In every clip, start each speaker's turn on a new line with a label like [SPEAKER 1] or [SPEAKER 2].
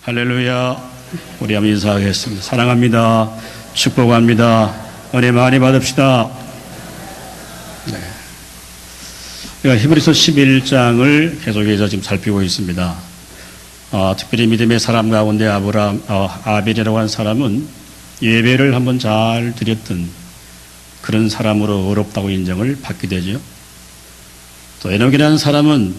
[SPEAKER 1] 할렐루야. 우리 한번 인사하겠습니다. 사랑합니다. 축복합니다. 은혜 많이 받읍시다. 네. 우리가 히브리서 11장을 계속해서 지금 살피고 있습니다. 특별히 믿음의 사람 가운데 아벨이라고 하는 사람은 예배를 한번 잘 드렸던 그런 사람으로 어렵다고 인정을 받게 되죠. 또 에녹이라는 사람은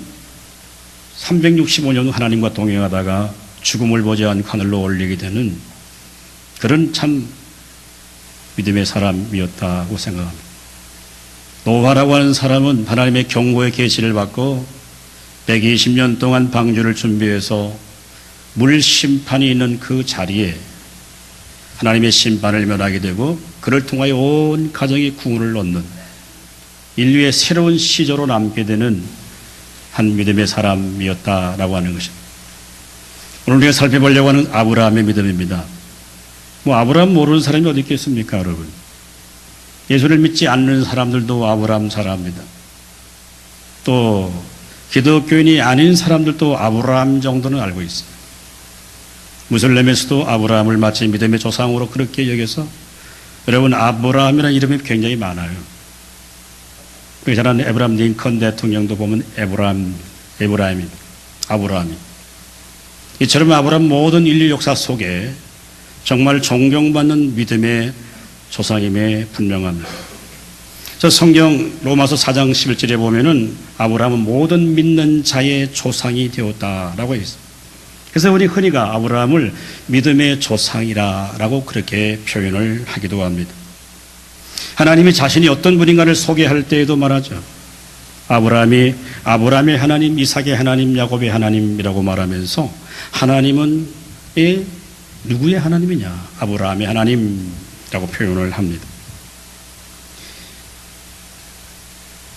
[SPEAKER 1] 365년 하나님과 동행하다가 죽음을 보지 않고 하늘로 올리게 되는 그런 참 믿음의 사람이었다고 생각합니다. 노아라고 하는 사람은 하나님의 경고의 계시를 받고 120년 동안 방주를 준비해서 물 심판이 있는 그 자리에 하나님의 심판을 면하게 되고 그를 통하여 온 가정이 구원을 얻는 인류의 새로운 시조로 남게 되는 한 믿음의 사람이었다라고 하는 것입니다. 오늘 우리가 살펴보려고 하는 아브라함의 믿음입니다. 아브라함 모르는 사람이 어디 있겠습니까, 여러분? 예수를 믿지 않는 사람들도 아브라함 사람입니다. 또 기독교인이 아닌 사람들도 아브라함 정도는 알고 있습니다. 무슬림에서도 아브라함을 마치 믿음의 조상으로 그렇게 여겨서 여러분 아브라함이라는 이름이 굉장히 많아요. 우리 잘 아는 에브라함 링컨 대통령도 보면 아브라함이. 이처럼 아브라함 모든 인류 역사 속에 정말 존경받는 믿음의 조상임에 분명합니다. 저 성경 로마서 4장 11절에 보면은 아브라함은 모든 믿는 자의 조상이 되었다라고 했습니다. 그래서 우리 흔히가 아브라함을 믿음의 조상이라고 그렇게 표현을 하기도 합니다. 하나님이 자신이 어떤 분인가를 소개할 때에도 말하죠. 아브라함의 하나님, 이삭의 하나님, 야곱의 하나님이라고 말하면서 하나님은 누구의 하나님이냐? 아브라함의 하나님이라고 표현을 합니다.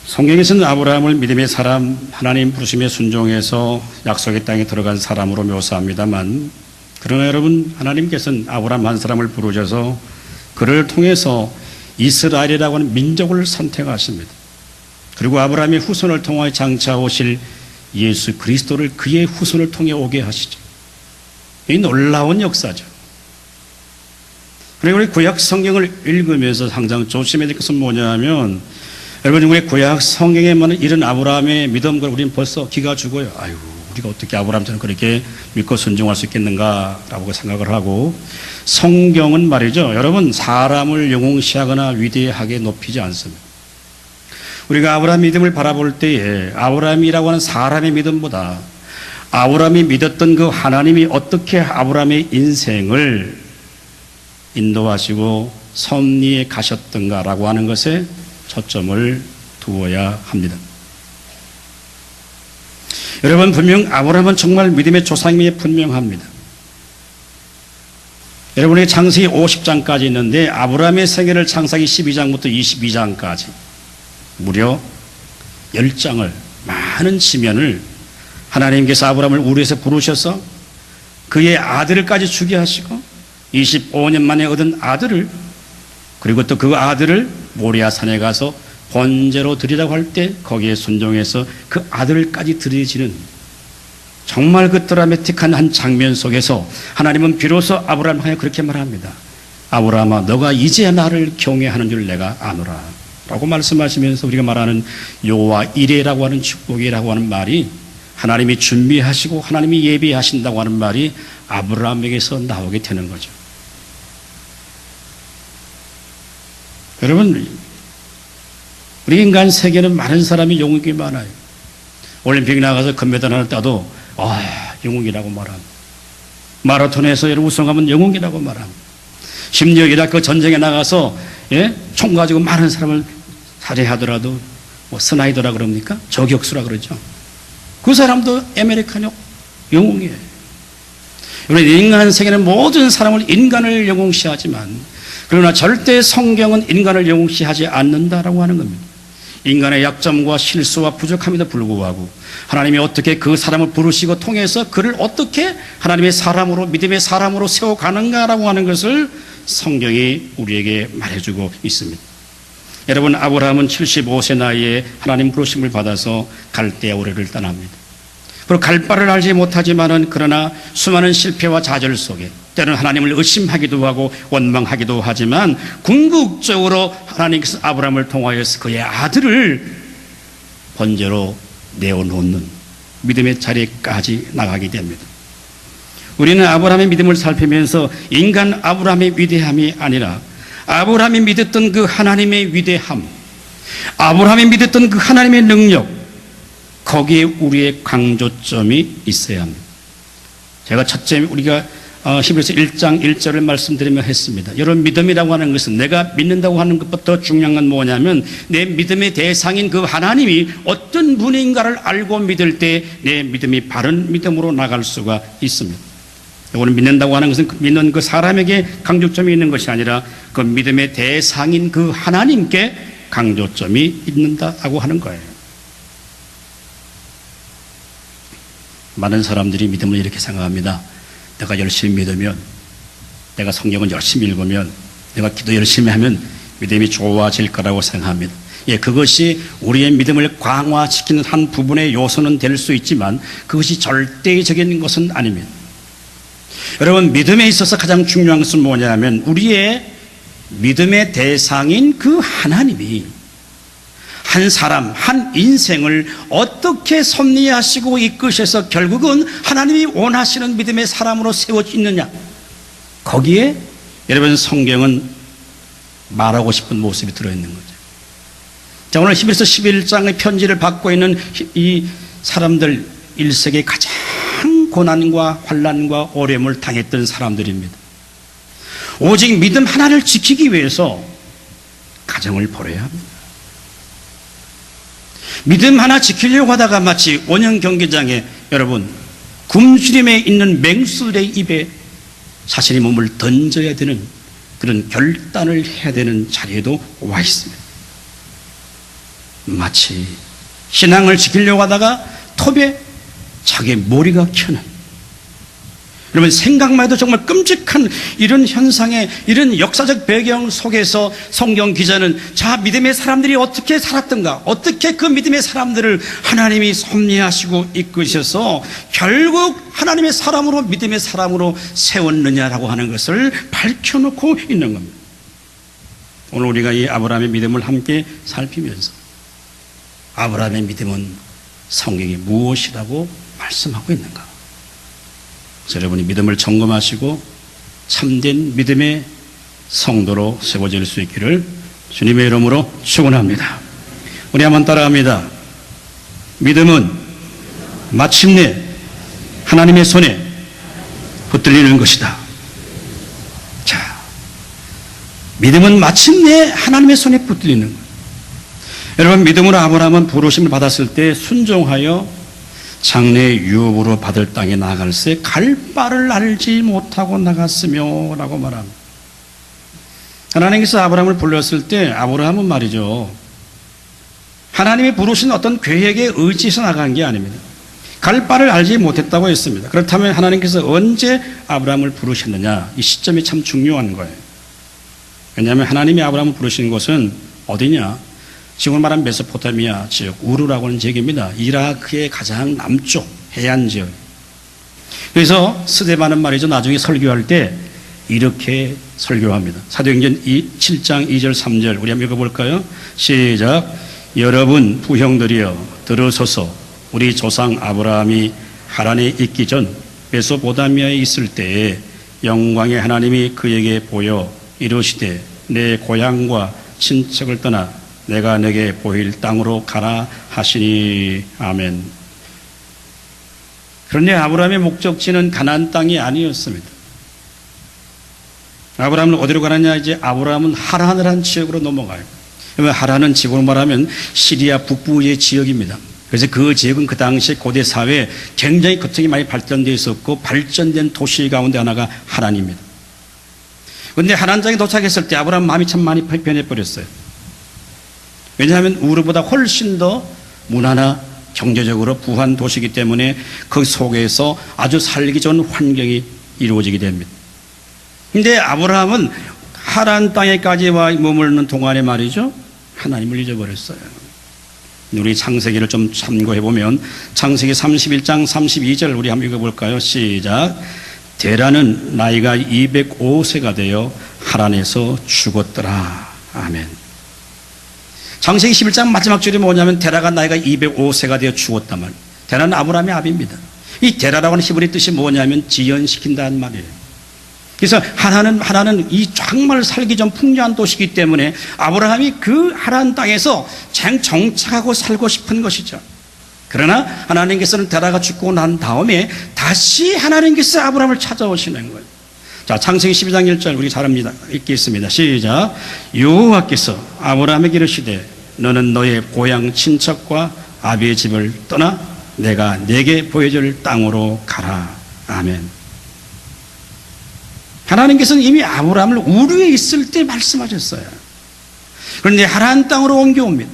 [SPEAKER 1] 성경에서는 아브라함을 믿음의 사람, 하나님 부르심에 순종해서 약속의 땅에 들어간 사람으로 묘사합니다만, 그러나 여러분, 하나님께서는 아브라함 한 사람을 부르셔서 그를 통해서 이스라엘이라고 하는 민족을 선택하십니다. 그리고 아브라함의 후손을 통하여 장차 오실 예수 그리스도를 그의 후손을 통해 오게 하시죠. 이 놀라운 역사죠. 그리고 우리 구약 성경을 읽으면서 항상 조심해야 될 것은 뭐냐면, 여러분, 우리 구약 성경에만 이런 아브라함의 믿음을 우리는 벌써 기가 죽어요. 아이고, 우리가 어떻게 아브라함처럼 그렇게 믿고 순종할 수 있겠는가라고 생각을 하고, 성경은 말이죠, 여러분, 사람을 영웅시하거나 위대하게 높이지 않습니다. 우리가 아브라함 믿음을 바라볼 때에 아브라함이라고 하는 사람의 믿음보다 아브라함이 믿었던 그 하나님이 어떻게 아브라함의 인생을 인도하시고 섭리해 가셨던가라고 하는 것에 초점을 두어야 합니다. 여러분, 분명 아브라함은 정말 믿음의 조상임이 분명합니다. 여러분의 창세기 50장까지 있는데 아브라함의 생애를 창세기 12장부터 22장까지 무려 10장을, 많은 지면을 하나님께서 아브라함을 우리에서 부르셔서 그의 아들을까지 주게 하시고 25년 만에 얻은 아들을, 그리고 또 그 아들을 모리아산에 가서 번제로 드리라고 할 때 거기에 순종해서 그 아들까지 드려지는 정말 그 드라마틱한 한 장면 속에서 하나님은 비로소 아브라함을 향해 그렇게 말합니다. 아브라함아, 너가 이제 나를 경외하는 줄 내가 아노라 라고 말씀하시면서 우리가 말하는 여호와 이레라고 하는 축복이라고 하는 말이, 하나님이 준비하시고 하나님이 예비하신다고 하는 말이 아브라함에게서 나오게 되는 거죠. 여러분, 우리 인간 세계는 많은 사람이 영웅이 많아요. 올림픽 나가서 금메달 하나 따도 영웅이라고 말합니다. 마라톤에서 여러분 우승하면 영웅이라고 말합니다. 심지어 이라크 전쟁에 나가서 총 가지고 많은 사람을 살해하더라도 스나이더라 그럽니까? 저격수라 그러죠. 그 사람도 아메리칸 영웅이에요. 우리 인간 세계는 모든 사람을 인간을 영웅시하지만, 그러나 절대 성경은 인간을 영웅시하지 않는다라고 하는 겁니다. 인간의 약점과 실수와 부족함에도 불구하고 하나님이 어떻게 그 사람을 부르시고 통해서 그를 어떻게 하나님의 사람으로, 믿음의 사람으로 세워가는가라고 하는 것을 성경이 우리에게 말해주고 있습니다. 여러분, 아브라함은 75세 나이에 하나님 부르심을 받아서 갈대아 우르를 떠납니다. 그리고 갈 바를 알지 못하지만은 그러나 수많은 실패와 좌절 속에 때로는 하나님을 의심하기도 하고 원망하기도 하지만 궁극적으로 하나님께서 아브라함을 통하여서 그의 아들을 번제로 내어놓는 믿음의 자리까지 나가게 됩니다. 우리는 아브라함의 믿음을 살피면서 인간 아브라함의 위대함이 아니라 아브라함이 믿었던 그 하나님의 위대함, 아브라함이 믿었던 그 하나님의 능력, 거기에 우리의 강조점이 있어야 합니다. 제가 첫째 우리가 히브리서 1장 1절을 말씀드리며 했습니다. 여러분, 믿음이라고 하는 것은 내가 믿는다고 하는 것부터 중요한 건 뭐냐면 내 믿음의 대상인 그 하나님이 어떤 분인가를 알고 믿을 때 내 믿음이 바른 믿음으로 나갈 수가 있습니다. 오늘 믿는다고 하는 것은 믿는 그 사람에게 강조점이 있는 것이 아니라 그 믿음의 대상인 그 하나님께 강조점이 있는다고 하는 거예요. 많은 사람들이 믿음을 이렇게 생각합니다. 내가 열심히 믿으면, 내가 성경을 열심히 읽으면, 내가 기도 열심히 하면 믿음이 좋아질 거라고 생각합니다. 예, 그것이 우리의 믿음을 강화시키는 한 부분의 요소는 될 수 있지만 그것이 절대적인 것은 아닙니다. 여러분, 믿음에 있어서 가장 중요한 것은 뭐냐면 우리의 믿음의 대상인 그 하나님이 한 사람, 한 인생을 어떻게 섭리하시고 이끄셔서 결국은 하나님이 원하시는 믿음의 사람으로 세워지느냐, 거기에 여러분 성경은 말하고 싶은 모습이 들어있는 거죠. 자, 오늘 히브리서 11장의 편지를 받고 있는 이 사람들 1세기에 가장 고난과 환난과 어려움을 당했던 사람들입니다. 오직 믿음 하나를 지키기 위해서 가정을 버려야 합니다. 믿음 하나 지키려고 하다가 마치 원형 경기장에 여러분 굶주림에 있는 맹수들의 입에 자신의 몸을 던져야 되는 그런 결단을 해야 되는 자리에도 와 있습니다. 마치 신앙을 지키려고 하다가 톱에 자기의 머리가 켜는, 여러분 생각만 해도 정말 끔찍한 이런 현상의 이런 역사적 배경 속에서 성경 기자는 자, 믿음의 사람들이 어떻게 살았던가, 어떻게 그 믿음의 사람들을 하나님이 섭리하시고 이끄셔서 결국 하나님의 사람으로, 믿음의 사람으로 세웠느냐라고 하는 것을 밝혀놓고 있는 겁니다. 오늘 우리가 이 아브라함의 믿음을 함께 살피면서 아브라함의 믿음은 성경이 무엇이라고 말씀하고 있는가, 여러분이 믿음을 점검하시고 참된 믿음의 성도로 세워질 수 있기를 주님의 이름으로 축원합니다. 우리 한번 따라합니다. 믿음은 마침내 하나님의 손에 붙들리는 것이다. 자, 믿음은 마침내 하나님의 손에 붙들리는 것. 여러분, 믿음으로 아브라함은 부르심을 받았을 때 순종하여 장래 유업으로 받을 땅에 나갈새 갈 바를 알지 못하고 나갔으며 라고 말합니다. 하나님께서 아브라함을 불렀을 때 아브라함은 말이죠, 하나님이 부르신 어떤 계획에 의지해서 나간 게 아닙니다. 갈 바를 알지 못했다고 했습니다. 그렇다면 하나님께서 언제 아브라함을 부르셨느냐, 이 시점이 참 중요한 거예요. 왜냐하면 하나님이 아브라함을 부르신 곳은 어디냐, 지금 말하는 메소포타미아 지역, 우르라고 하는 지역입니다. 이라크의 가장 남쪽 해안 지역. 그래서 스데반은 말이죠, 나중에 설교할 때 이렇게 설교합니다. 사도행전 7장 2절 3절 우리 한번 읽어볼까요? 시작. 여러분 부형들이여 들으소서. 우리 조상 아브라함이 하란에 있기 전 메소포타미아에 있을 때에 영광의 하나님이 그에게 보여 이르시되 내 고향과 친척을 떠나 내가 내게 보일 땅으로 가라 하시니. 아멘. 그런데 아브라함의 목적지는 가나안 땅이 아니었습니다. 아브라함은 어디로 가느냐, 이제 아브라함은 하란을 한 지역으로 넘어가요. 하란은 지금으로 말하면 시리아 북부의 지역입니다. 그래서 그 지역은 그 당시 고대 사회에 굉장히 거창이 많이 발전되어 있었고 발전된 도시 가운데 하나가 하란입니다. 그런데 하란 땅에 도착했을 때 아브라함 마음이 참 많이 변해버렸어요. 왜냐하면 우르보다 훨씬 더 문화나 경제적으로 부한 도시이기 때문에 그 속에서 아주 살기 좋은 환경이 이루어지게 됩니다. 그런데 아브라함은 하란 땅에까지 와 머무르는 동안에 말이죠, 하나님을 잊어버렸어요. 우리 창세기를 좀 참고해 보면 창세기 31장 32절 우리 한번 읽어볼까요? 시작. 데라는 나이가 205세가 되어 하란에서 죽었더라. 아멘. 창세기 11장 마지막 줄이 뭐냐면 데라가 나이가 205세가 되어 죽었단 말. 데라는 아브라함의 아비입니다. 이 데라라고 하는 히브리 뜻이 뭐냐면 지연시킨다는 말이에요. 그래서 하란은 이 정말 살기 전 풍요한 도시이기 때문에 아브라함이 그 하란 땅에서 정착하고 살고 싶은 것이죠. 그러나 하나님께서는 데라가 죽고 난 다음에 다시 하나님께서 아브라함을 찾아오시는 거예요. 자, 창세기 12장 1절 우리 잘 읽겠습니다. 시작. 여호와께서 아브라함에게 이르시되 너는 너의 고향 친척과 아비의 집을 떠나 내가 네게 보여줄 땅으로 가라. 아멘. 하나님께서는 이미 아브라함을 우르에 있을 때 말씀하셨어요. 그런데 하란 땅으로 옮겨옵니다.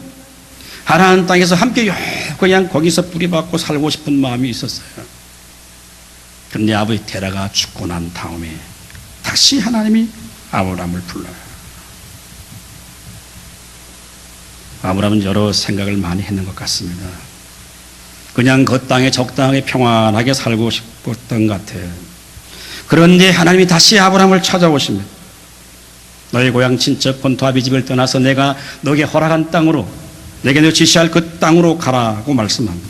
[SPEAKER 1] 하란 땅에서 함께 그냥 거기서 뿌리박고 살고 싶은 마음이 있었어요. 그런데 아버지 데라가 죽고 난 다음에 다시 하나님이 아브라함을 불러요. 아브라함은 여러 생각을 많이 했는 것 같습니다. 그냥 그 땅에 적당하게 평안하게 살고 싶었던 것 같아요. 그런데 하나님이 다시 아브라함을 찾아오십니다. 너의 고향 친척 본토 아비 집을 떠나서 내가 너에게 허락한 땅으로 내게 너 지시할 그 땅으로 가라고 말씀합니다.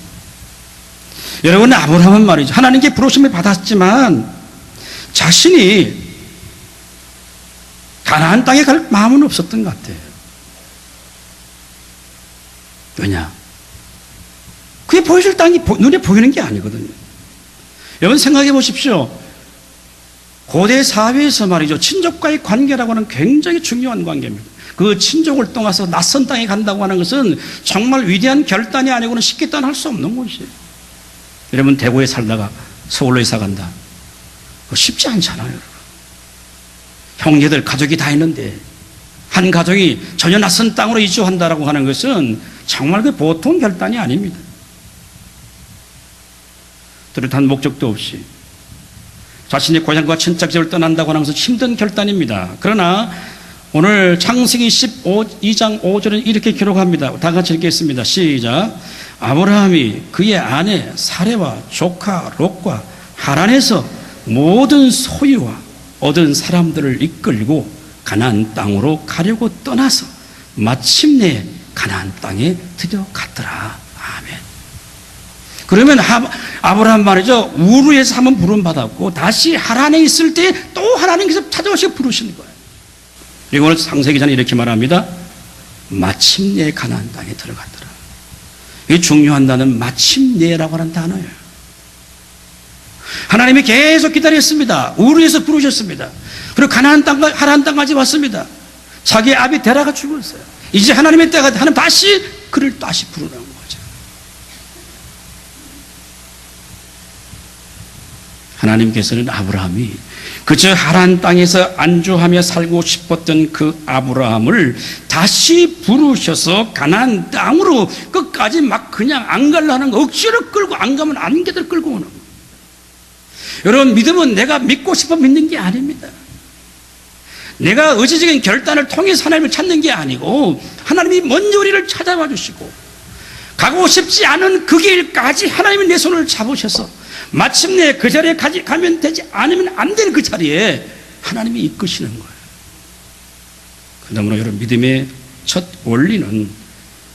[SPEAKER 1] 여러분, 아브라함은 말이죠. 하나님께 부르심을 받았지만 자신이 가나안 땅에 갈 마음은 없었던 것 같아요. 왜냐? 그게 보여줄 땅이 눈에 보이는 게 아니거든요. 여러분 생각해 보십시오. 고대 사회에서 말이죠. 친족과의 관계라고 하는 굉장히 중요한 관계입니다. 그 친족을 떠나서 낯선 땅에 간다고 하는 것은 정말 위대한 결단이 아니고는 쉽게 떠날 수 없는 것이에요. 여러분 대구에 살다가 서울로 이사 간다. 그거 쉽지 않잖아요. 여러분. 형제들 가족이 다 있는데 한 가족이 전혀 낯선 땅으로 이주한다라고 하는 것은 정말 그 보통 결단이 아닙니다. 뚜렷한 목적도 없이 자신의 고향과 친척집을 떠난다고 하는 것은 힘든 결단입니다. 그러나 오늘 창세기 12장 5절은 이렇게 기록합니다. 다 같이 읽겠습니다. 시작. 아브라함이 그의 아내 사레와 조카 롯과 하란에서 모든 소유와 얻은 사람들을 이끌고 가나안 땅으로 가려고 떠나서 마침내 가나안 땅에 들어갔더라. 아멘. 그러면 아브라함 말이죠. 우르에서 한번 부름받았고 다시 하란에 있을 때 또 하나님께서 찾아오시고 부르시는 거예요. 그리고 오늘 창세기전에 이렇게 말합니다. 마침내 가나안 땅에 들어갔더라. 이 중요한 단어는 마침내라고 하는 단어예요. 하나님이 계속 기다렸습니다. 우르에서 부르셨습니다. 그리고 가나안 땅, 하란 땅까지 왔습니다. 자기 아비 데라가 죽었어요. 이제 하나님의 때가 하나님 다시 그를 다시 부르라는 거죠. 하나님께서는 아브라함이 그저 하란 땅에서 안주하며 살고 싶었던 그 아브라함을 다시 부르셔서 가나안 땅으로 끝까지 막 그냥 안 가려는 거 억지로 끌고 안 가면 안개들 끌고 오는 거. 여러분 믿음은 내가 믿고 싶어 믿는 게 아닙니다. 내가 의지적인 결단을 통해서 하나님을 찾는 게 아니고 하나님이 먼저 우리를 찾아와 주시고 가고 싶지 않은 그 길까지 하나님이 내 손을 잡으셔서 마침내 그 자리에 가면 되지 않으면 안 되는 그 자리에 하나님이 이끄시는 거예요. 그러므로 여러분 믿음의 첫 원리는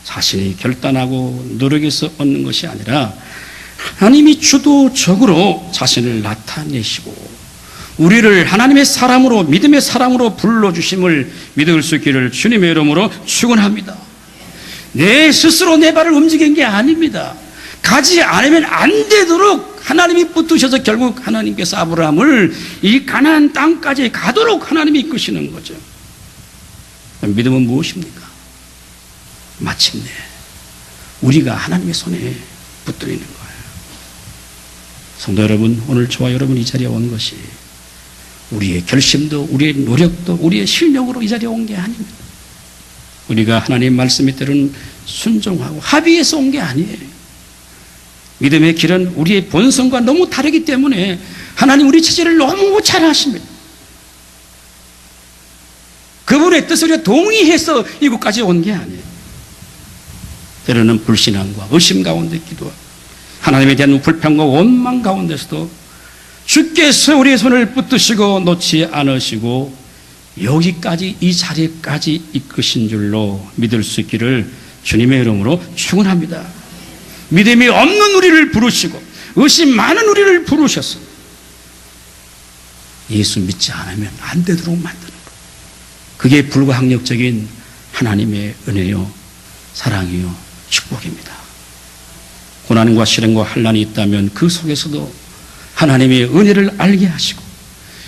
[SPEAKER 1] 자신이 결단하고 노력해서 얻는 것이 아니라 하나님이 주도적으로 자신을 나타내시고 우리를 하나님의 사람으로 믿음의 사람으로 불러주심을 믿을 수 있기를 주님의 이름으로 축원합니다. 내 스스로 내 발을 움직인 게 아닙니다. 가지 않으면 안 되도록 하나님이 붙드셔서 결국 하나님께서 아브라함을 이 가나안 땅까지 가도록 하나님이 이끄시는 거죠. 믿음은 무엇입니까? 마침내 우리가 하나님의 손에 붙들리는 거예요. 성도 여러분, 오늘 저와 여러분 이 자리에 온 것이 우리의 결심도 우리의 노력도 우리의 실력으로 이 자리에 온 게 아닙니다. 우리가 하나님 말씀에 따른 순종하고 합의해서 온 게 아니에요. 믿음의 길은 우리의 본성과 너무 다르기 때문에 하나님 우리 체질을 너무 잘 아십니다. 그분의 뜻을 동의해서 이곳까지 온 게 아니에요. 때로는 불신앙과 의심 가운데 기도하고 하나님에 대한 불평과 원망 가운데서도 주께서 우리의 손을 붙드시고 놓지 않으시고 여기까지 이 자리까지 이끄신 줄로 믿을 수 있기를 주님의 이름으로 축원합니다. 믿음이 없는 우리를 부르시고 의심 많은 우리를 부르셔서 예수 믿지 않으면 안 되도록 만드는 것. 그게 불가항력적인 하나님의 은혜요 사랑이요 축복입니다. 고난과 시련과 환난이 있다면 그 속에서도 하나님의 은혜를 알게 하시고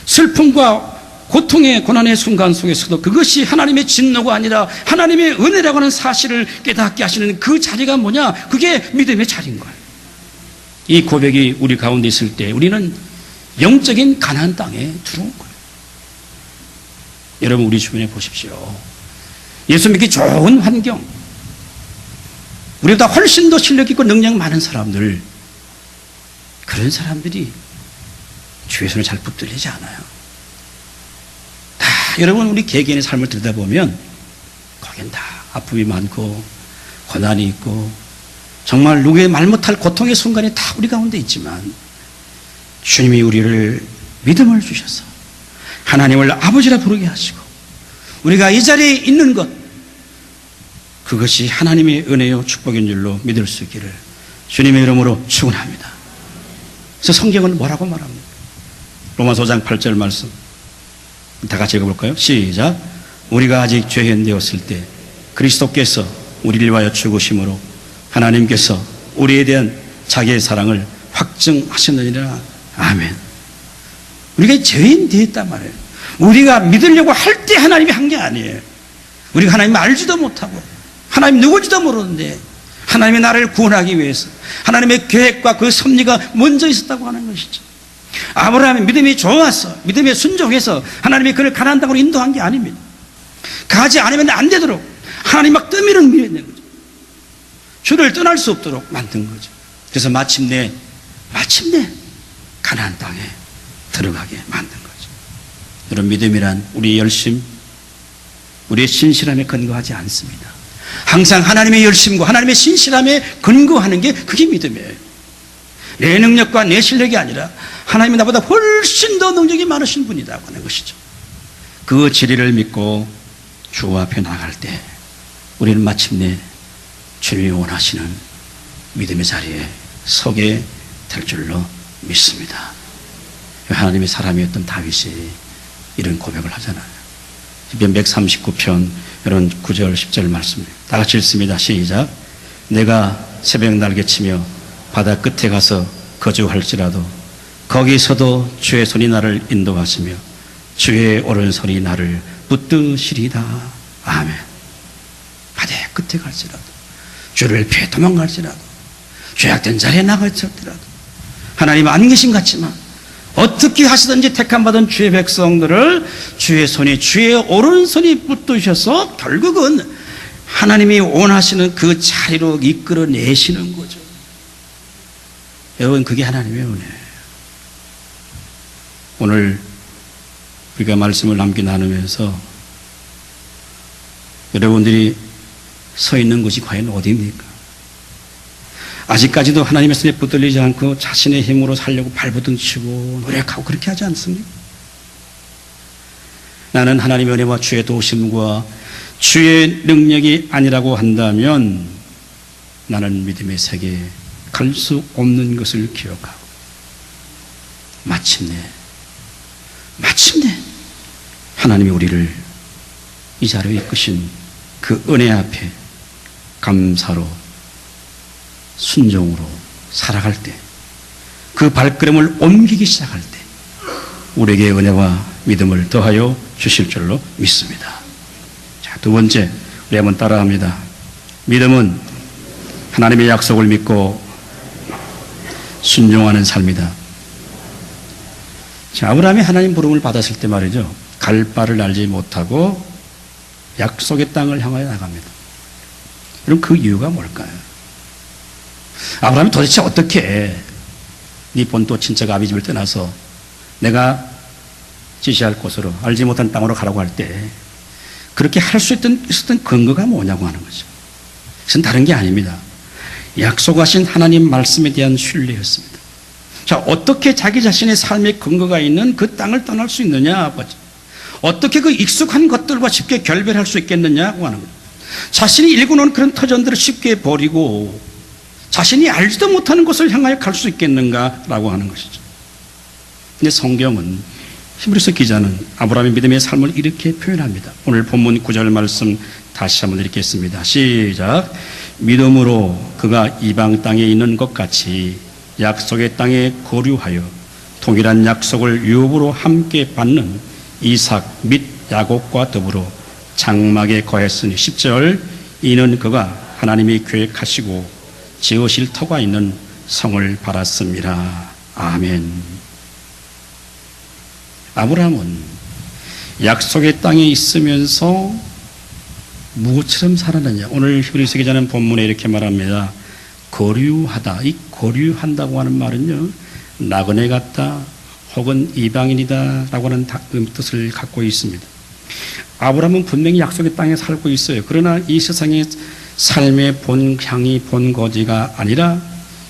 [SPEAKER 1] 슬픔과 고통의 고난의 순간 속에서도 그것이 하나님의 진노가 아니라 하나님의 은혜라고 하는 사실을 깨닫게 하시는 그 자리가 뭐냐? 그게 믿음의 자리인 거예요. 이 고백이 우리 가운데 있을 때 우리는 영적인 가나안 땅에 들어온 거예요. 여러분 우리 주변에 보십시오. 예수 믿기 좋은 환경, 우리보다 훨씬 더 실력 있고 능력 많은 사람들, 그런 사람들이 주의 손을 잘 붙들리지 않아요. 다 여러분 우리 개개인의 삶을 들여다보면 거긴 다 아픔이 많고 고난이 있고 정말 누구의 말 못할 고통의 순간이 다 우리 가운데 있지만 주님이 우리를 믿음을 주셔서 하나님을 아버지라 부르게 하시고 우리가 이 자리에 있는 것, 그것이 하나님의 은혜요 축복인 줄로 믿을 수 있기를 주님의 이름으로 축원합니다. 그래서 성경은 뭐라고 말합니까? 로마서 5장 8절 말씀 다 같이 읽어볼까요? 시작. 우리가 아직 죄인 되었을 때 그리스도께서 우리를 위하여 죽으심으로 하나님께서 우리에 대한 자기의 사랑을 확증하셨느니라. 아멘. 우리가 죄인 되었단 말이에요. 우리가 믿으려고 할 때 하나님이 한 게 아니에요. 우리가 하나님을 알지도 못하고 하나님 누구지도 모르는데 하나님이 나를 구원하기 위해서 하나님의 계획과 그 섭리가 먼저 있었다고 하는 것이죠. 아브라함의 믿음이 좋아서 믿음에 순종해서 하나님이 그를 가나안 땅으로 인도한 게 아닙니다. 가지 않으면 안 되도록 하나님 막 떠밀은 밀어낸 거죠. 주를 떠날 수 없도록 만든 거죠. 그래서 마침내 가나안 땅에 들어가게 만든 거죠. 여러분 믿음이란 우리의 열심, 우리의 신실함에 근거하지 않습니다. 항상 하나님의 열심과 하나님의 신실함에 근거하는 게 그게 믿음이에요. 내 능력과 내 실력이 아니라 하나님이 나보다 훨씬 더 능력이 많으신 분이라고 하는 것이죠. 그 진리를 믿고 주 앞에 나갈 때 우리는 마침내 주님이 원하시는 믿음의 자리에 서게 될 줄로 믿습니다. 하나님의 사람이었던 다윗이 이런 고백을 하잖아요. 시편 139편 여러분 9절 10절 말씀입니다. 다 같이 읽습니다. 시작. 내가 새벽 날개치며 바다 끝에 가서 거주할지라도 거기서도 주의 손이 나를 인도하시며 주의 오른손이 나를 붙드시리다. 아멘. 바다의 끝에 갈지라도 주를 피해 도망갈지라도 죄악된 자리에 나갈지라도 하나님 안 계신 같지만 어떻게 하시든지 택함받은 주의 백성들을 주의 손이 주의 오른손이 붙드셔서 결국은 하나님이 원하시는 그 자리로 이끌어내시는 거죠. 여러분 그게 하나님의 은혜예요. 오늘 우리가 말씀을 함께 나누면서 여러분들이 서 있는 곳이 과연 어디입니까? 아직까지도 하나님의 손에 붙들리지 않고 자신의 힘으로 살려고 발버둥치고 노력하고 그렇게 하지 않습니까? 나는 하나님의 은혜와 주의 도우심과 주의 능력이 아니라고 한다면 나는 믿음의 세계에 갈 수 없는 것을 기억하고 마침내 하나님이 우리를 이 자리에 이끄신 그 은혜 앞에 감사로 순종으로 살아갈 때, 그 발걸음을 옮기기 시작할 때 우리에게 은혜와 믿음을 더하여 주실 줄로 믿습니다. 자, 두 번째 우리 한번 따라합니다. 믿음은 하나님의 약속을 믿고 순종하는 삶이다. 자, 아브라함이 하나님 부름을 받았을 때 말이죠, 갈 바를 알지 못하고 약속의 땅을 향하여 나갑니다. 그럼 그 이유가 뭘까요? 아브라함이 도대체 어떻게 네 본토 친척 아비 집을 떠나서 내가 지시할 곳으로 알지 못한 땅으로 가라고 할 때 그렇게 할 수 있었던 근거가 뭐냐고 하는 거죠. 그것은 다른 게 아닙니다. 약속하신 하나님 말씀에 대한 신뢰였습니다. 자, 어떻게 자기 자신의 삶의 근거가 있는 그 땅을 떠날 수 있느냐? 어떻게 그 익숙한 것들과 쉽게 결별할 수 있겠느냐고 하는 거예요. 자신이 일궈놓은 그런 터전들을 쉽게 버리고 자신이 알지도 못하는 곳을 향하여 갈 수 있겠는가라고 하는 것이죠. 근데 성경은, 히브리서 기자는 아브라함의 믿음의 삶을 이렇게 표현합니다. 오늘 본문 9절 말씀 다시 한번 읽겠습니다. 시작. 믿음으로 그가 이방 땅에 있는 것 같이 약속의 땅에 거류하여 동일한 약속을 유업으로 함께 받는 이삭 및 야곱과 더불어 장막에 거했으니 10절. 이는 그가 하나님이 계획하시고 지으실 터가 있는 성을 바랐습니다. 아멘. 아브라함은 약속의 땅에 있으면서 무엇처럼 살았느냐? 오늘 히브리서 기자는 본문에 이렇게 말합니다. 거류하다. 이 거류한다고 하는 말은요, 나그네 같다 혹은 이방인이다 라고 하는 뜻을 갖고 있습니다. 아브라함은 분명히 약속의 땅에 살고 있어요. 그러나 이 세상의 삶의 본향이 본거지가 아니라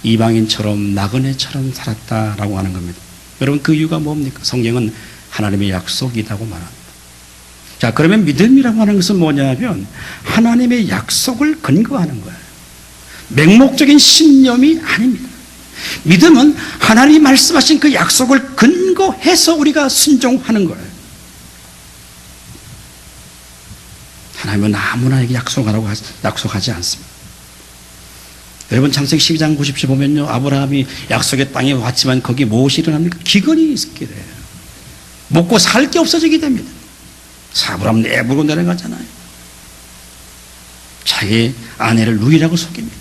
[SPEAKER 1] 이방인처럼 나그네처럼 살았다라고 하는 겁니다. 여러분, 그 이유가 뭡니까? 성경은 하나님의 약속이라고 말합니다. 자, 그러면 믿음이라고 하는 것은 뭐냐면 하나님의 약속을 근거하는 거예요. 맹목적인 신념이 아닙니다. 믿음은 하나님이 말씀하신 그 약속을 근거해서 우리가 순종하는 거예요. 하나님은 아무나에게 약속하지 않습니다. 여러분, 창세기 12장 90절 보면요, 아브라함이 약속의 땅에 왔지만 거기 무엇이 일어납니까? 기근이 있게 돼요. 먹고 살 게 없어지게 됩니다. 아브라함 내부로 내려가잖아요. 자기 아내를 누이라고 속입니다.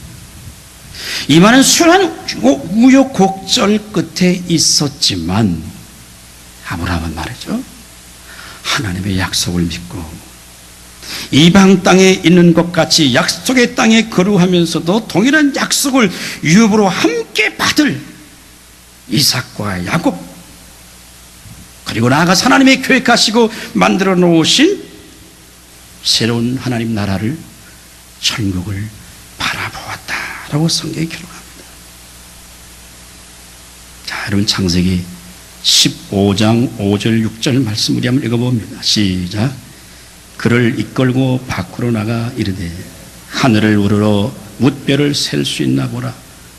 [SPEAKER 1] 이 말은 수많은 우여곡절 끝에 있었지만 아브라함은 말이죠, 하나님의 약속을 믿고 이방 땅에 있는 것 같이 약속의 땅에 거류하면서도 동일한 약속을 유업으로 함께 받을 이삭과 야곱, 그리고 나아가서 하나님이 계획하시고 만들어 놓으신 새로운 하나님 나라를, 천국을 바라보았다라고 성경이 기록합니다. 자, 여러분, 창세기 15장 5절 6절 말씀 우리 한번 읽어봅니다. 시작. 그를 이끌고 밖으로 나가 이르되 하늘을 우러러 뭇별을 셀 수 있나 보라.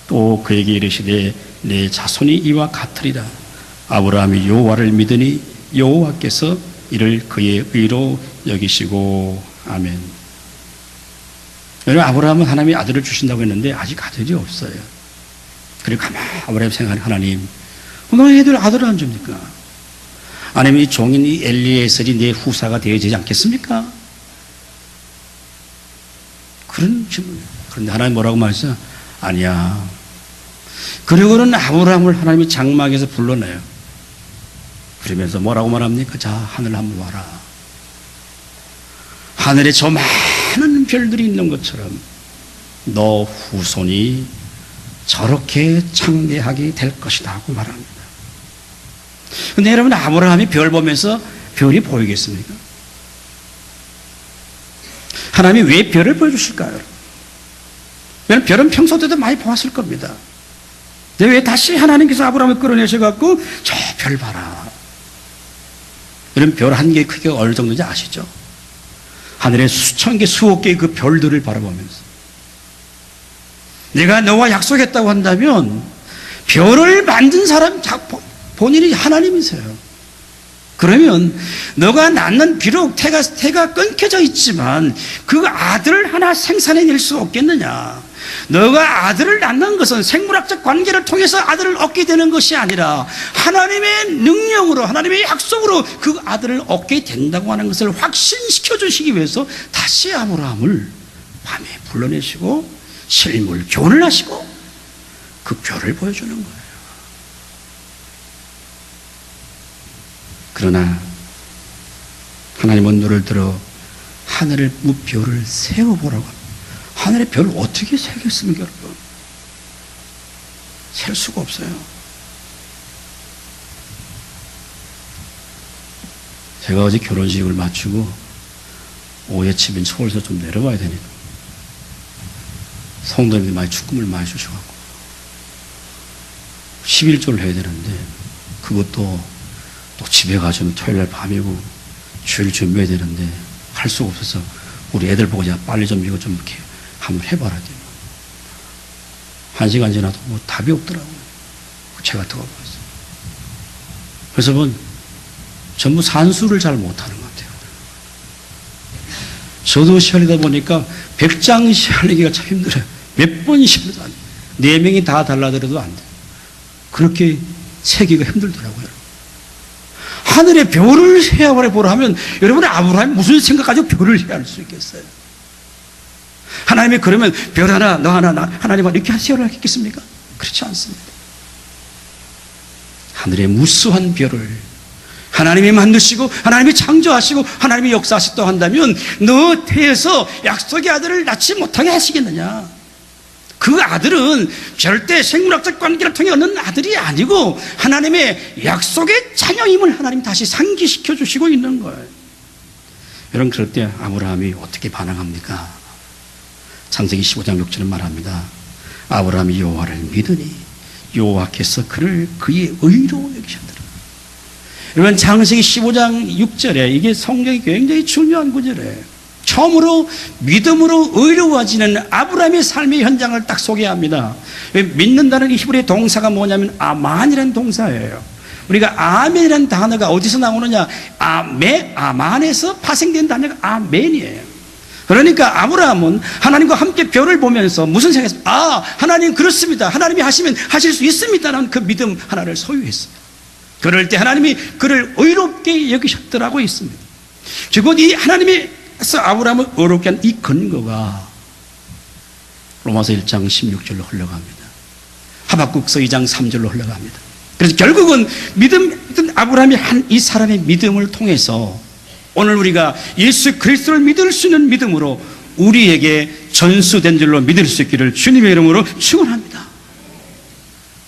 [SPEAKER 1] 또 그에게 이르시되 내 자손이 이와 같으리라. 아브라함이 여호와를 믿으니 여호와께서 이를 그의 의로 여기시고. 아멘. 여러분, 아브라함은 하나님이 아들을 주신다고 했는데 아직 아들이 없어요. 그리고 가만 아브라함이 생각하는, 하나님, 너희들 아들을 안 줍니까? 아니면 이 종인 이 엘리에셀이 내 후사가 되어지지 않겠습니까? 그런 질문이에요. 그런데 하나님 뭐라고 말했어요? 아니야. 그리고는 아브라함을 하나님이 장막에서 불러내요. 그러면서 뭐라고 말합니까? 자, 하늘 한번 와라. 하늘에 저 많은 별들이 있는 것처럼 너 후손이 저렇게 창대하게 될 것이다 하고 말합니다. 근데 여러분, 아브라함이 별 보면서 별이 보이겠습니까? 하나님이 왜 별을 보여주실까요? 왜냐하면 별은 평소 때도 많이 보았을 겁니다. 근데 왜 다시 하나님께서 아브라함을 끌어내셔갖고 저 별 봐라. 이런 별 한 개의 크기가 어느 정도인지 아시죠? 하늘에 수천 개, 수억 개의 그 별들을 바라보면서 내가 너와 약속했다고 한다면 별을 만든 사람 본인이 하나님이세요. 그러면 너가 낳는, 비록 태가 끊겨져 있지만 그 아들을 하나 생산해낼 수 없겠느냐. 너가 아들을 낳는 것은 생물학적 관계를 통해서 아들을 얻게 되는 것이 아니라 하나님의 능력으로, 하나님의 약속으로 그 아들을 얻게 된다고 하는 것을 확신시켜 주시기 위해서 다시 아브라함을 밤에 불러내시고 실물 교훈을 하시고 그 별을 보여주는 거예요. 그러나 하나님은 눈을 들어 하늘을 무별을 세어보라고 합니다. 하늘의 별을 어떻게 세겠습니까, 여러분? 셀 수가 없어요. 제가 어제 결혼식을 마치고 오후에 집인 서울에서 좀 내려와야 되니까 성도님들이 많이 축금을 많이 주셔갖고 11조를 해야 되는데 그것도 또 집에 가서는 토요일 밤이고 주일 준비해야 되는데 할 수가 없어서 우리 애들 보고 제가 빨리 좀 이거 좀 이렇게 한번 해봐라. 1시간 지나도 뭐 답이 없더라고요. 제가 들어봤어요. 그래서 전부 산수를 잘 못하는 것 같아요. 저도 시험이다 보니까 100장 시험하기가 참 힘들어요. 몇 번 시험도 안 돼요. 4명이 다 달라더라도 안 돼요. 그렇게 세기가 힘들더라고요. 하늘의 별을 세어보라 보라 하면 여러분의 아브라함이 무슨 생각 가지고 별을 세할 수 있겠어요? 하나님이 그러면 별 하나, 너 하나, 나 하나님 이렇게 세어라 했겠습니까? 그렇지 않습니다. 하늘의 무수한 별을 하나님이 만드시고 하나님이 창조하시고 하나님이 역사하셨다고 한다면 너 태에서 약속의 아들을 낳지 못하게 하시겠느냐? 그 아들은 절대 생물학적 관계를 통해 얻는 아들이 아니고 하나님의 약속의 자녀임을 하나님 다시 상기시켜 주시고 있는 거예요. 여러분, 그럴 때 아브라함이 어떻게 반응합니까? 창세기 15장 6절은 말합니다. 아브라함이 여호와를 믿으니 여호와께서 그를 그의 의로 여기셨더라. 여러분, 창세기 15장 6절에 이게 성경이 굉장히 중요한 구절이에요. 처음으로 믿음으로 의로워지는 아브라함의 삶의 현장을 딱 소개합니다. 믿는다는 이 히브리 동사가 뭐냐면 아만이라는 동사예요. 우리가 아멘이라는 단어가 어디서 나오느냐? 아만에서 파생된 단어가 아멘이에요. 그러니까 아브라함은 하나님과 함께 별을 보면서 무슨 생각했습니까? 하나님 그렇습니다. 하나님이 하시면 하실 수 있습니다라는 그 믿음 하나를 소유했습니다. 그럴 때 하나님이 그를 의롭게 여기셨더라고 있습니다. 즉 이 하나님이 아브라함을 의롭게 한 이 근거가 로마서 1장 16절로 흘러갑니다. 하박국서 2장 3절로 흘러갑니다. 그래서 결국은 아브라함이 한 이 사람의 믿음을 통해서 오늘 우리가 예수 그리스도를 믿을 수 있는 믿음으로 우리에게 전수된 줄로 믿을 수 있기를 주님의 이름으로 축원합니다.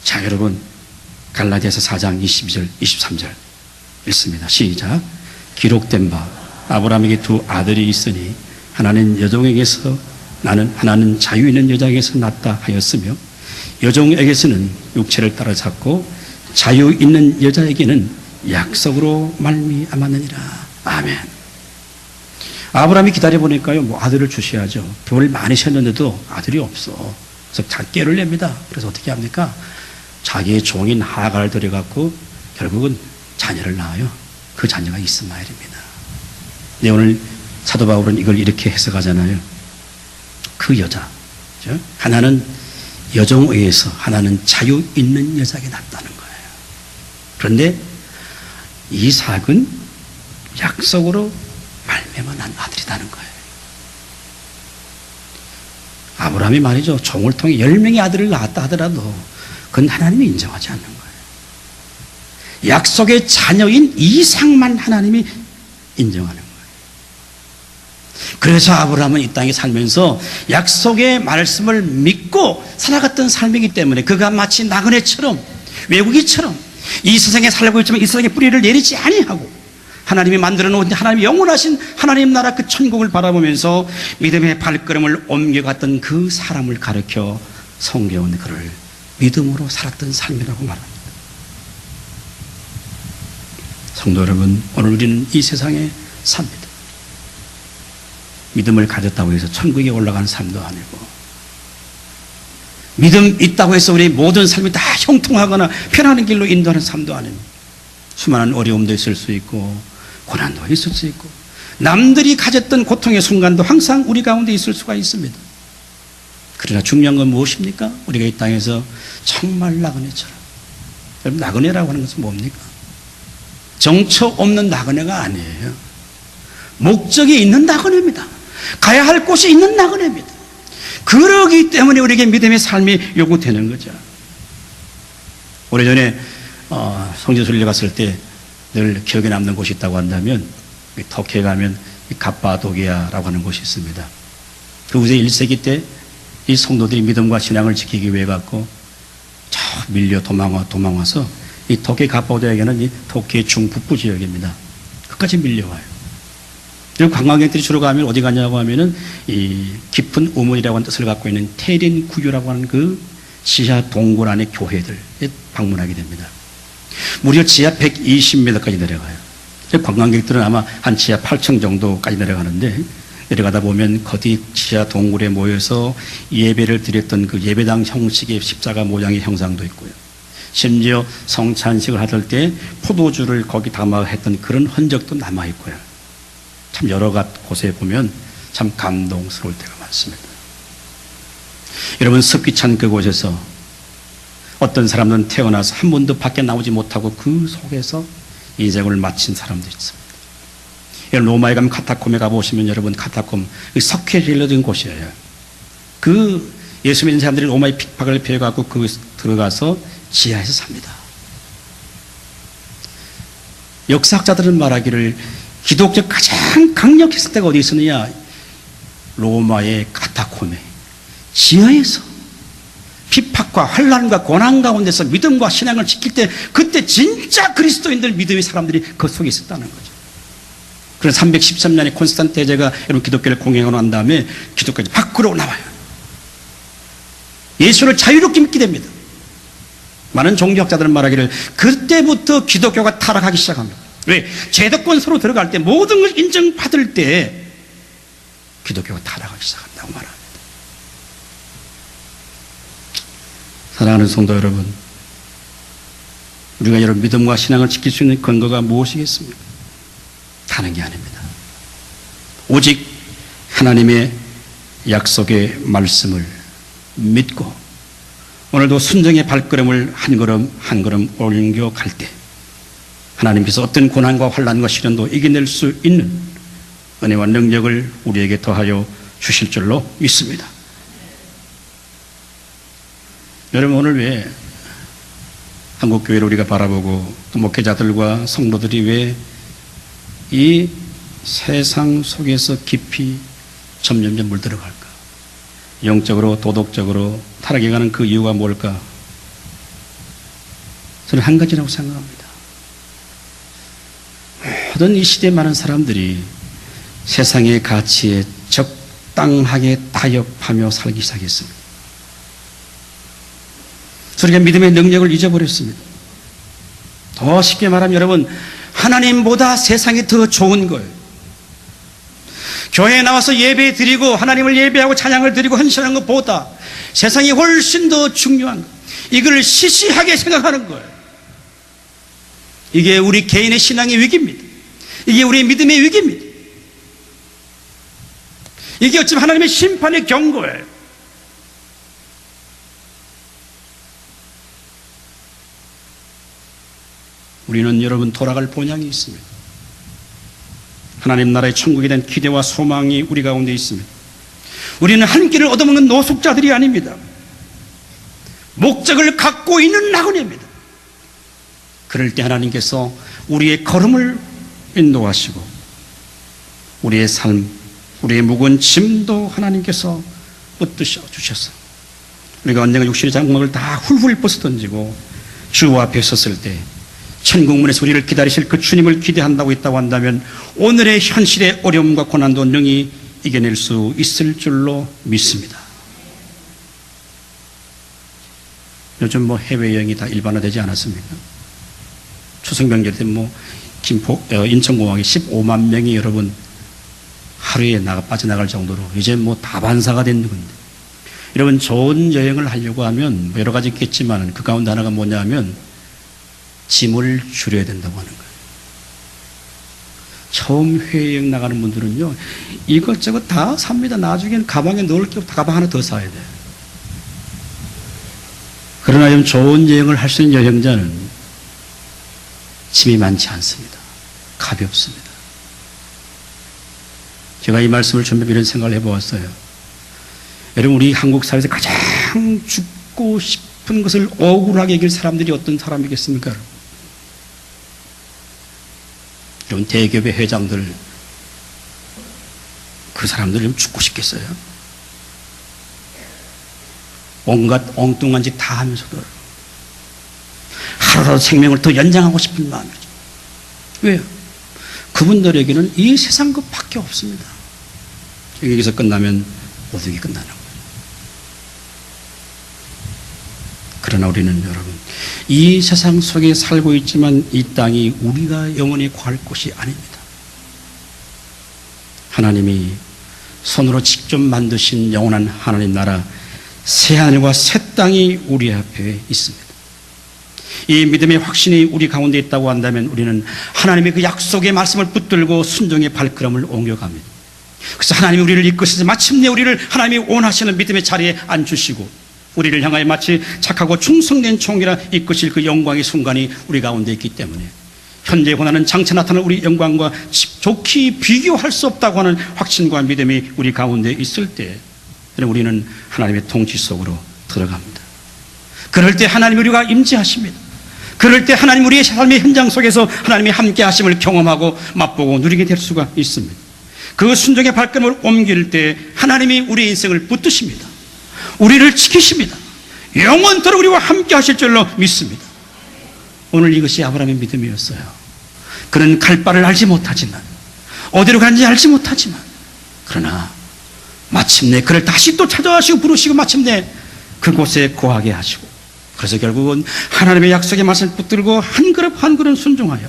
[SPEAKER 1] 자, 여러분, 갈라디아서 4장 22절 23절 읽습니다. 시작. 기록된 바 아브라함에게 두 아들이 있으니 하나는 여종에게서 하나는 자유 있는 여자에게서 낳다 하였으며 여종에게서는 육체를 따라잡고 자유 있는 여자에게는 약속으로 말미암았느니라. 아멘. 아브라함이 기다려보니까요, 뭐 아들을 주셔야죠. 별을 많이 셨는데도 아들이 없어. 그래서 잣개를 냅니다. 그래서 어떻게 합니까? 자기의 종인 하갈을 들여갖고 결국은 자녀를 낳아요. 그 자녀가 이스마엘입니다. 네, 오늘 사도 바울은 이걸 이렇게 해석하잖아요. 그 여자, 하나는 여종에 의해서 하나는 자유 있는 여자에게 낳았다는 거예요. 그런데 이삭은 약속으로 말미암아 난 아들이라는 거예요. 아브라함이 말이죠, 종을 통해 10명의 아들을 낳았다 하더라도 그건 하나님이 인정하지 않는 거예요. 약속의 자녀인 이삭만 하나님이 인정하는 거예요. 그래서 아브라함은 이 땅에 살면서 약속의 말씀을 믿고 살아갔던 삶이기 때문에 그가 마치 나그네처럼 외국인처럼 이 세상에 살고 있지만 이 세상에 뿌리를 내리지 아니하고 하나님이 만들어 놓은 하나님이 영원하신 하나님 나라 그 천국을 바라보면서 믿음의 발걸음을 옮겨갔던 그 사람을 가르쳐 성경은 그를 믿음으로 살았던 삶이라고 말합니다. 성도 여러분, 오늘 우리는 이 세상에 삽니다. 믿음을 가졌다고 해서 천국에 올라가는 삶도 아니고, 믿음 있다고 해서 우리 모든 삶이 다 형통하거나 편안한 길로 인도하는 삶도 아닙니다. 수많은 어려움도 있을 수 있고 고난도 있을 수 있고 남들이 가졌던 고통의 순간도 항상 우리 가운데 있을 수가 있습니다. 그러나 중요한 건 무엇입니까? 우리가 이 땅에서 정말 나그네처럼, 여러분, 나그네라고 하는 것은 뭡니까? 정처 없는 나그네가 아니에요. 목적이 있는 나그네입니다. 가야 할 곳이 있는 나그네입니다. 그러기 때문에 우리에게 믿음의 삶이 요구되는 거죠. 오래전에 성지순례 갔을 때 늘 기억에 남는 곳이 있다고 한다면 터키에 가면 갑바도기아라고 하는 곳이 있습니다. 그 우세 1세기 때 이 성도들이 믿음과 신앙을 지키기 위해 갖고 저 밀려 도망와서 이 터키 갑바도기아는 이 터키의 중북부 지역입니다. 끝까지 밀려와요. 그리고 관광객들이 주로 가면 어디 가냐고 하면은 이 깊은 우물이라고 하는 뜻을 갖고 있는 테린 구유라고 하는 그 지하 동굴 안의 교회들에 방문하게 됩니다. 무려 지하 120m까지 내려가요. 관광객들은 아마 한 지하 8층 정도까지 내려가는데, 내려가다 보면 거기 지하 동굴에 모여서 예배를 드렸던 그 예배당 형식의 십자가 모양의 형상도 있고요. 심지어 성찬식을 하실 때 포도주를 거기 담아 했던 그런 흔적도 남아 있고요. 참 여러 곳에 보면 참 감동스러울 때가 많습니다. 여러분, 습기 찬 그곳에서 어떤 사람들은 태어나서 한 번도 밖에 나오지 못하고 그 속에서 인생을 마친 사람도 있습니다. 여러분, 로마에 가면 카타콤에 가보시면 여러분, 카타콤 석회에 일러진 곳이에요. 그 예수 믿는 사람들이 로마의 핍박을 피해가고 그 들어가서 지하에서 삽니다. 역사학자들은 말하기를 기독교 가장 강력했을 때가 어디 있었느냐? 로마의 카타콤에 지하에서 핍박과 환난과 고난 가운데서 믿음과 신앙을 지킬 때, 그때 진짜 그리스도인들 믿음의 사람들이 그 속에 있었다는 거죠. 그래서 313년에 콘스탄틴 대제가 여러분 기독교를 공행하고 난 다음에 기독교가 밖으로 나와요. 예수를 자유롭게 믿게 됩니다. 많은 종교학자들은 말하기를 그때부터 기독교가 타락하기 시작합니다. 왜? 제도권서로 들어갈 때, 모든 걸 인정받을 때 기독교가 타락하기 시작한다고 말합니다. 사랑하는 성도 여러분, 우리가 여러분 믿음과 신앙을 지킬 수 있는 근거가 무엇이겠습니까? 다른 게 아닙니다. 오직 하나님의 약속의 말씀을 믿고 오늘도 순정의 발걸음을 한 걸음 한 걸음 옮겨갈 때 하나님께서 어떤 고난과 환난과 시련도 이겨낼 수 있는 은혜와 능력을 우리에게 더하여 주실 줄로 믿습니다. 여러분, 오늘 왜 한국교회를 우리가 바라보고 또 목회자들과 성도들이 왜 이 세상 속에서 깊이 점점점 물들어갈까? 영적으로 도덕적으로 타락해 가는 그 이유가 뭘까? 저는 한 가지라고 생각합니다. 모든 이 시대에 많은 사람들이 세상의 가치에 적당하게 타협하며 살기 시작했습니다. 우리가 믿음의 능력을 잊어버렸습니다. 더 쉽게 말하면 여러분, 하나님보다 세상이 더 좋은 거예요. 교회에 나와서 예배 드리고 하나님을 예배하고 찬양을 드리고 헌신하는 것보다 세상이 훨씬 더 중요한 거예요. 이걸 시시하게 생각하는 거예요. 이게 우리 개인의 신앙의 위기입니다. 이게 우리의 믿음의 위기입니다. 이게 어찌 보면 하나님의 심판의 경고예요. 우리는 여러분 돌아갈 본향이 있습니다. 하나님 나라의 천국에 대한 기대와 소망이 우리 가운데 있습니다. 우리는 한 길을 얻어먹는 노숙자들이 아닙니다. 목적을 갖고 있는 나그네입니다. 그럴 때 하나님께서 우리의 걸음을 인도하시고 우리의 삶, 우리의 무거운 짐도 하나님께서 붙드셔 주셔서 우리가 언젠가 육신의 장막을 다 훌훌 벗어던지고 주 앞에 섰을 때 천국문에서 우리를 기다리실 그 주님을 기대한다고 있다고 한다면 오늘의 현실의 어려움과 고난도 능히 이겨낼 수 있을 줄로 믿습니다. 요즘 뭐 해외여행이 다 일반화되지 않았습니까? 추석 명절 때 뭐 인천공항에 15만 명이 여러분 하루에 빠져나갈 정도로 이제 뭐 다반사가 된 건데, 여러분 좋은 여행을 하려고 하면 여러 가지 있겠지만 그 가운데 하나가 뭐냐면 짐을 줄여야 된다고 하는 거예요. 처음 해외여행 나가는 분들은요, 이것저것 다 삽니다. 나중에는 가방에 넣을 게 없다. 가방 하나 더 사야 돼요. 그러나 좀 좋은 여행을 할 수 있는 여행자는 짐이 많지 않습니다. 가볍습니다. 제가 이 말씀을 준비하며 이런 생각을 해보았어요. 여러분, 우리 한국 사회에서 가장 죽고 싶은 것을 억울하게 여길 사람들이 어떤 사람이겠습니까? 여러분, 대기업의 회장들, 그 사람들 좀 죽고 싶겠어요? 온갖 엉뚱한 짓 다 하면서도 하루라도 생명을 더 연장하고 싶은 마음이죠. 왜요? 그 그분들에게는 이 세상 것밖에 없습니다. 여기서 끝나면 모두가 끝나는 거예요. 그러나 우리는 여러분, 이 세상 속에 살고 있지만 이 땅이 우리가 영원히 갈 곳이 아닙니다. 하나님이 손으로 직접 만드신 영원한 하나님 나라, 새 하늘과 새 땅이 우리 앞에 있습니다. 이 믿음의 확신이 우리 가운데 있다고 한다면 우리는 하나님의 그 약속의 말씀을 붙들고 순종의 발걸음을 옮겨갑니다. 그래서 하나님이 우리를 이끄셔서 마침내 우리를 하나님이 원하시는 믿음의 자리에 앉으시고 우리를 향하여 마치 착하고 충성된 종이라 이끄실 그 영광의 순간이 우리 가운데 있기 때문에 현재 고난은 장차 나타날 우리 영광과 좋게 비교할 수 없다고 하는 확신과 믿음이 우리 가운데 있을 때 우리는 하나님의 통치 속으로 들어갑니다. 그럴 때 하나님 우리가 임재하십니다. 그럴 때 하나님 우리의 삶의 현장 속에서 하나님의 함께 하심을 경험하고 맛보고 누리게 될 수가 있습니다. 그 순종의 발걸음을 옮길 때 하나님이 우리의 인생을 붙드십니다. 우리를 지키십니다. 영원토록 우리와 함께 하실 줄로 믿습니다. 오늘 이것이 아브라함의 믿음이었어요. 그는 갈 바를 알지 못하지만, 어디로 가는지 알지 못하지만, 그러나 마침내 그를 다시 또 찾아가시고 부르시고 마침내 그곳에 거하게 하시고, 그래서 결국은 하나님의 약속의 말씀을 붙들고 한 걸음 한 걸음 순종하여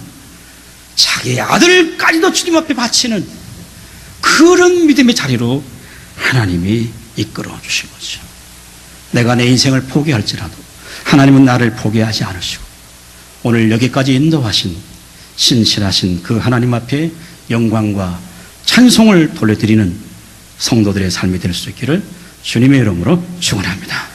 [SPEAKER 1] 자기의 아들까지도 주님 앞에 바치는 그런 믿음의 자리로 하나님이 이끌어 주신 거죠. 내가 내 인생을 포기할지라도 하나님은 나를 포기하지 않으시고 오늘 여기까지 인도하신 신실하신 그 하나님 앞에 영광과 찬송을 돌려드리는 성도들의 삶이 될 수 있기를 주님의 이름으로 축원합니다.